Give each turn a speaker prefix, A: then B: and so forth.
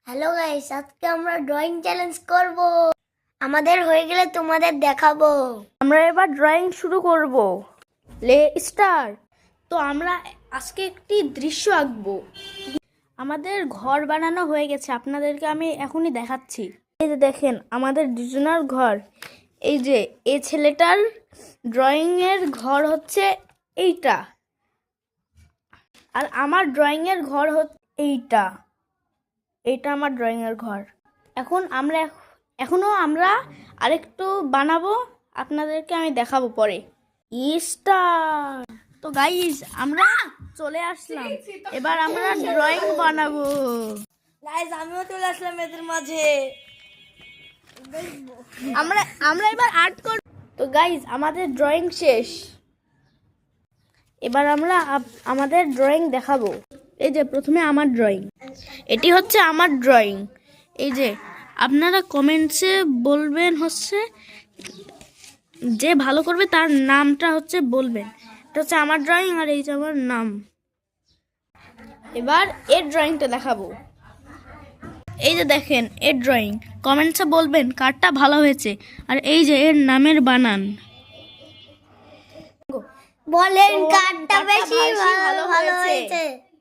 A: Hello guys, আজকে আমরা drawing challenge করব। আমাদের হয়ে গেলে তোমাদের দেখাবো।
B: আমরা এবার ড্রয়িং শুরু করব। স্টার্ট। তো আমরা আজকে একটি দৃশ্য আঁকবো। আমাদের ঘর বানানো হয়ে গেছে, আপনাদেরকে আমি এখনই দেখাচ্ছি। এই যে দেখেন আমাদের দুজনের ঘর। এই যে এই ছেলেটার ড্রয়িং এর ঘর হচ্ছে এইটা, আর আমার ড্রয়িং এর ঘর হচ্ছে এইটা। এইটা আমার ড্রয়িং এর ঘর। এখনো আমরা আরেকটু বানাবো, আপনাদেরকে আমি দেখাবো পরে। স্টার। তো গাইস আমরা চলে আসলাম, এবার আমরা ড্রয়িং বানাবো।
A: গাইস, আমিও চলে আসলাম এদের মাঝে।
B: আমরা এবার আর্ট করব। তো গাইস আমাদের ড্রয়িং শেষ, এবার আমরা আমাদের ড্রয়িং দেখাবো। এই যে প্রথমে আমার ড্রয়িং, এটি হচ্ছে আমার ড্রয়িং। এই যে আপনারা কমেন্টসে বলবেন, হচ্ছে যে ভালো করবে তার নামটা হচ্ছে বলবেন। এটা হচ্ছে আমার ড্রয়িং আর এই যে আমার নাম। এবার এর ড্রয়িংটা দেখাবো। এই যে দেখেন এর ড্রয়িং, কমেন্টসে বলবেন কারটা ভালো হয়েছে। আর এই যে এর নামের বানান,
A: বলেন কারটা বেশি ভালো হয়েছে।